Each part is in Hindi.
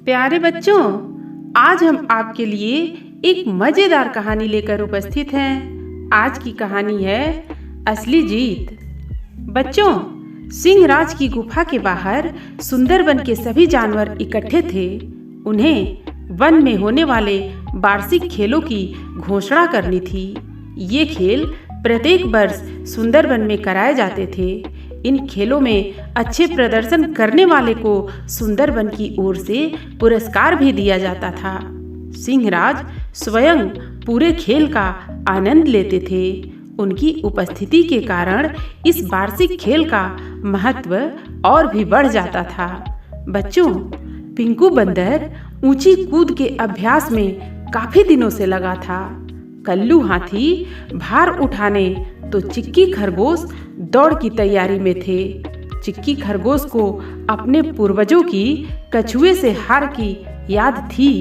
प्यारे बच्चों, आज हम आपके लिए एक मजेदार कहानी लेकर उपस्थित हैं। आज की कहानी है असली जीत। बच्चों, सिंहराज की गुफा के बाहर सुंदरबन के सभी जानवर इकट्ठे थे। उन्हें वन में होने वाले वार्षिक खेलों की घोषणा करनी थी। ये खेल प्रत्येक वर्ष सुंदरबन में कराए जाते थे। इन खेलों में अच्छे प्रदर्शन करने वाले को सुंदरबन की ओर से पुरस्कार भी दिया जाता था। सिंहराज स्वयं पूरे खेल का आनंद लेते थे। उनकी उपस्थिति के कारण इस वार्षिक खेल का महत्व और भी बढ़ जाता था। बच्चों, पिंकू बंदर ऊंची कूद के अभ्यास में काफी दिनों से लगा था। कल्लू हाथी भार उठाने तो चिक्की खरगोश दौड़ की तैयारी में थे। चिक्की खरगोश को अपने पूर्वजों की कछुए से हार की याद थी,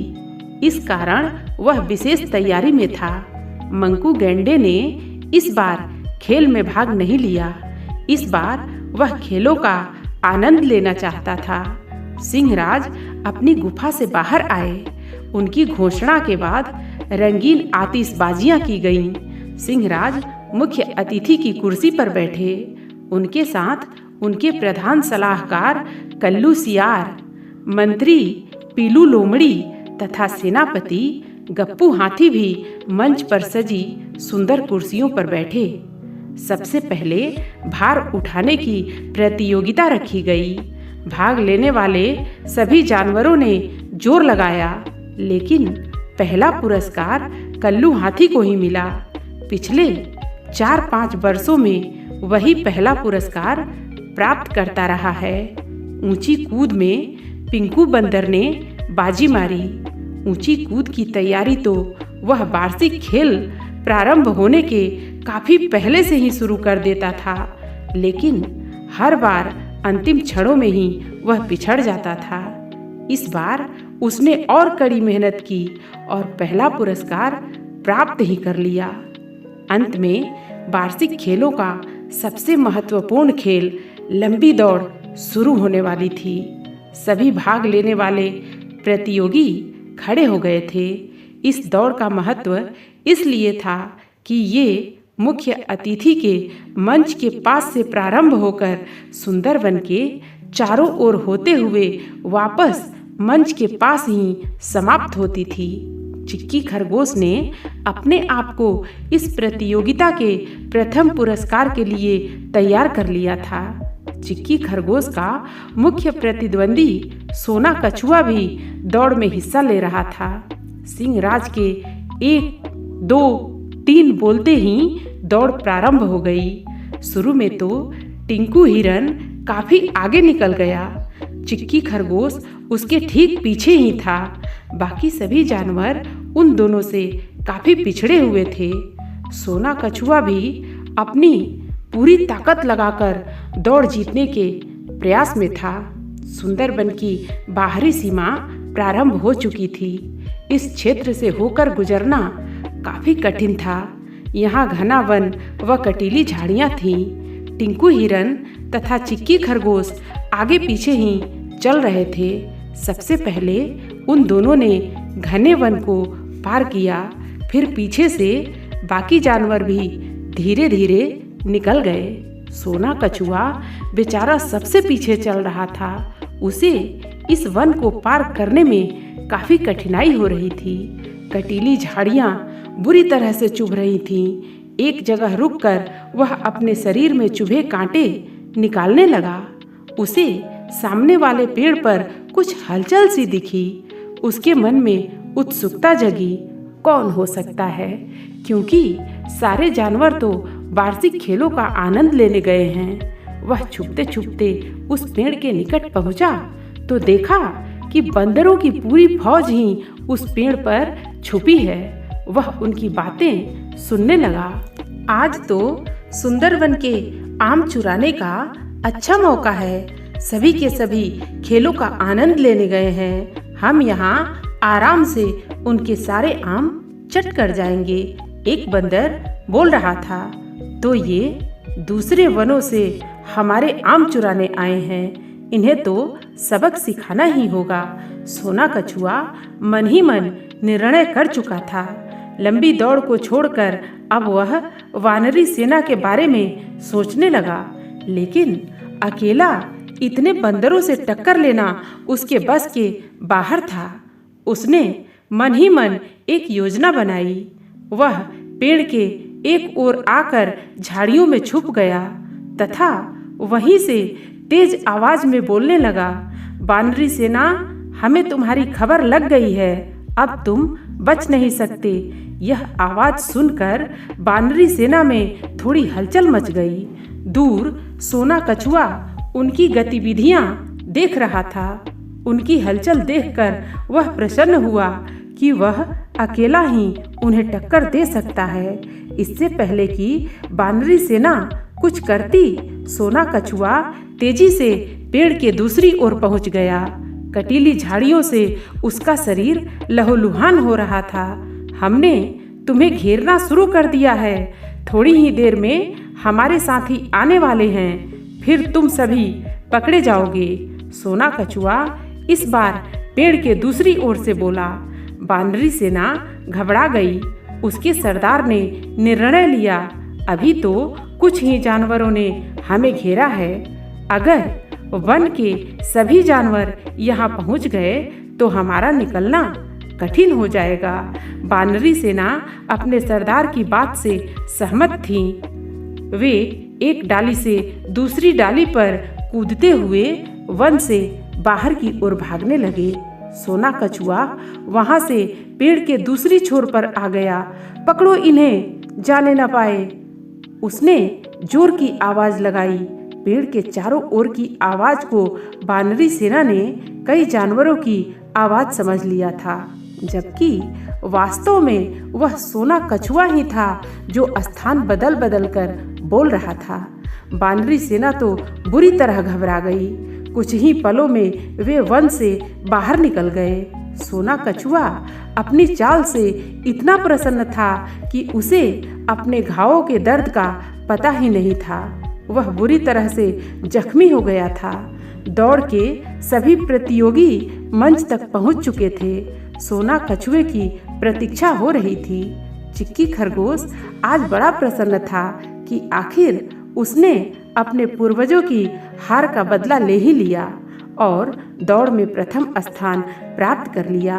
इस कारण वह विशेष तैयारी में था। मंकू गैंडे ने इस बार खेल में भाग नहीं लिया। इस बार वह खेलों का आनंद लेना चाहता था। सिंहराज अपनी गुफा से बाहर आए। उनकी घोषणा के बाद रंगीन आतिशबाजियां की गईं। सिंहराज मुख्य अतिथि की कुर्सी पर बैठे। उनके साथ उनके प्रधान सलाहकार कल्लू सियार, मंत्री पीलू लोमड़ी तथा सेनापति गप्पू हाथी भी मंच पर सजी सुंदर कुर्सियों पर बैठे। सबसे पहले भार उठाने की प्रतियोगिता रखी गई। भाग लेने वाले सभी जानवरों ने जोर लगाया, लेकिन पहला पुरस्कार कल्लू हाथी को ही मिला। पिछले 4-5 वर्षों में वही पहला पुरस्कार प्राप्त करता रहा है। ऊंची कूद में पिंकू बंदर ने बाजी मारी। ऊंची कूद की तैयारी तो वह वार्षिक खेल प्रारंभ होने के काफी पहले से ही शुरू कर देता था, लेकिन हर बार अंतिम क्षणों में ही वह पिछड़ जाता था। इस बार उसने और कड़ी मेहनत की और पहला पुरस्कार प्राप्त ही कर लिया। अंत में वार्षिक खेलों का सबसे महत्वपूर्ण खेल लंबी दौड़ शुरू होने वाली थी। सभी भाग लेने वाले प्रतियोगी खड़े हो गए थे। इस दौड़ का महत्व इसलिए था कि ये मुख्य अतिथि के मंच के पास से प्रारंभ होकर सुंदरबन के चारों ओर होते हुए वापस मंच के पास ही समाप्त होती थी। चिक्की खरगोश ने अपने आप को इस प्रतियोगिता के प्रथम पुरस्कार के लिए तैयार कर लिया था। चिक्की खरगोश का मुख्य प्रतिद्वंदी सोना कछुआ भी दौड़ में हिस्सा ले रहा था। सिंहराज के 1, 2, 3 बोलते ही दौड़ प्रारंभ हो गई। शुरू में तो टिंकू हिरन काफी आगे निकल गया। चिक्की खरगोश उसके ठीक पीछे ही था। बाकी सभी जानवर उन दोनों से काफी पिछड़े हुए थे। सोना कछुआ भी अपनी पूरी ताकत लगाकर दौड़ जीतने के प्रयास में था। सुंदरबन की बाहरी सीमा प्रारंभ हो चुकी थी। इस क्षेत्र से होकर गुजरना काफी कठिन था। यहाँ घना वन व कटीली झाड़ियाँ थीं। टिंकू हिरन तथा चिक्की खरगोश आगे पीछे ही चल रहे थे। सबसे पहले उन दोनों ने घने वन को पार किया, फिर पीछे से बाकी जानवर भी धीरे धीरे निकल गए। सोना कछुआ बेचारा सबसे पीछे चल रहा था। उसे इस वन को पार करने में काफी कठिनाई हो रही थी। कटीली झाड़ियाँ बुरी तरह से चुभ रही थीं। एक जगह रुककर वह अपने शरीर में चुभे कांटे निकालने लगा। उसे सामने वाले पेड़ पर कुछ हलचल सी दिखी। उसके मन में उत्सुकता जगी, कौन हो सकता है, क्योंकि सारे जानवर तो वार्षिक खेलों का आनंद लेने गए हैं। वह छुपते छुपते उस पेड़ के निकट पहुंचा तो देखा कि बंदरों की पूरी फौज ही उस पेड़ पर छुपी है। वह उनकी बातें सुनने लगा। आज तो सुंदरबन के आम चुराने का अच्छा मौका है। सभी के सभी खेलों का आनंद लेने गए हैं। हम यहाँ आराम से उनके सारे आम चट कर जाएंगे, एक बंदर बोल रहा था। तो ये दूसरे वनों से हमारे आम चुराने आए हैं, इन्हें तो सबक सिखाना ही होगा। सोना कछुआ मन ही मन निर्णय कर चुका था। लंबी दौड़ को छोड़कर अब वह वानरी सेना के बारे में सोचने लगा। लेकिन अकेला इतने बंदरों से टक्कर लेना उसके बस के बाहर था। उसने मन ही मन एक योजना बनाई। वह पेड़ के एक ओर आकर झाड़ियों में छुप गया तथा वहीं से तेज आवाज में बोलने लगा, वानरी सेना, हमें तुम्हारी खबर लग गई है, अब तुम बच नहीं सकते। यह आवाज सुनकर वानरी सेना में थोड़ी हलचल मच गई। दूर सोना कछुआ उनकी गतिविधियां देख रहा था। उनकी हलचल देखकर वह प्रसन्न हुआ कि वह अकेला ही उन्हें टक्कर दे सकता है। इससे पहले कि वानरी सेना कुछ करती, सोना कछुआ तेजी से पेड़ के दूसरी ओर पहुंच गया। कटीली झाड़ियों से उसका शरीर लहूलुहान हो रहा था। हमने तुम्हें घेरना शुरू कर दिया है। थोड़ी ही देर में हमारे साथी आने वाले हैं, फिर तुम सभी पकड़े जाओगे। सोना कछुआ इस बार पेड़ के दूसरी ओर से बोला। वानरी सेना घबरा गई। उसके सरदार ने निर्णय लिया, अभी तो कुछ ही जानवरों ने हमें घेरा है। अगर वन के सभी जानवर यहाँ पहुँच गए तो हमारा निकलना कठिन हो जाएगा। वानरी सेना अपने सरदार की बात से सहमत थी। वे एक डाली से दूसरी डाली पर कूदते हुए वन से बाहर की ओर भागने लगे। सोना कछुआ वहां से पेड़ के दूसरी छोर पर आ गया। पकड़ो इन्हें, जाने न पाए। उसने जोर की आवाज लगाई। पेड़ के चारों ओर की आवाज को वानरी सेना ने कई जानवरों की आवाज समझ लिया था, जबकि वास्तव में वह सोना कछुआ ही था जो स्थान बदल बदल कर बोल रहा था। वानरी सेना तो बुरी तरह घबरा गई। कुछ ही पलों में वे वन से बाहर निकल गए। सोना कछुआ अपनी चाल से इतना प्रसन्न था कि उसे अपने घावों के दर्द का पता ही नहीं था। वह बुरी तरह से जख्मी हो गया था। दौड़ के सभी प्रतियोगी मंच तक पहुंच चुके थे। सोना कछुए की प्रतीक्षा हो रही थी। चिक्की खरगोश आज बड़ा प्रसन्न था कि आखिर उसने अपने पूर्वजों की हार का बदला ले ही लिया और दौड़ में प्रथम स्थान प्राप्त कर लिया।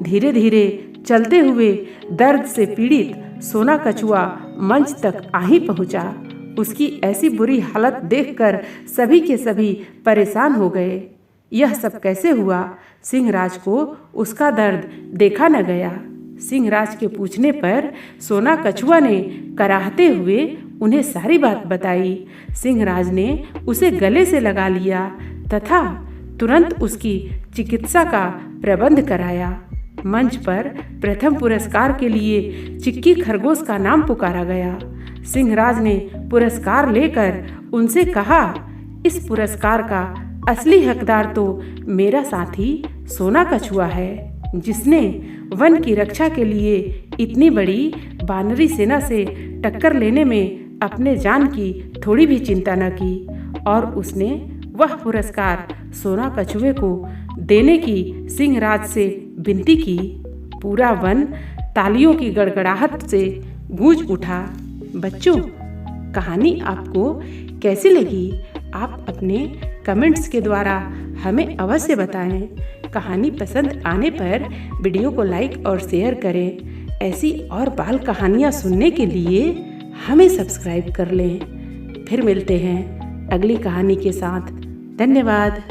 धीरे धीरे चलते हुए दर्द से पीड़ित सोना कछुआ मंच तक आ ही पहुंचा। उसकी ऐसी बुरी हालत देखकर सभी के सभी परेशान हो गए। यह सब कैसे हुआ? सिंहराज को उसका दर्द देखा न गया। सिंहराज के पूछने पर सोना कछुआ ने कराहते हुए उन्हें सारी बात बताई। सिंहराज ने उसे गले से लगा लिया तथा तुरंत उसकी चिकित्सा का प्रबंध कराया। मंच पर प्रथम पुरस्कार के लिए चिक्की खरगोश का नाम पुकारा गया। सिंहराज ने पुरस्कार लेकर उनसे कहा, इस पुरस्कार का असली हकदार तो मेरा साथी सोना कछुआ है, जिसने वन की रक्षा के लिए इतनी बड़ी वानरी सेना से टक्कर लेने में अपने जान की थोड़ी भी चिंता न की और उसने वह पुरस्कार सोना कछुए को देने की सिंहराज से विनती की। पूरा वन तालियों की गड़गड़ाहट से गूंज उठा। बच्चों, कहानी आपको कैसी लगी? आप अपने कमेंट्स के द्वारा हमें अवश्य बताएं। कहानी पसंद आने पर वीडियो को लाइक और शेयर करें। ऐसी और बाल कहानियाँ सुनने के लिए हमें सब्सक्राइब कर लें। फिर मिलते हैं अगली कहानी के साथ। धन्यवाद।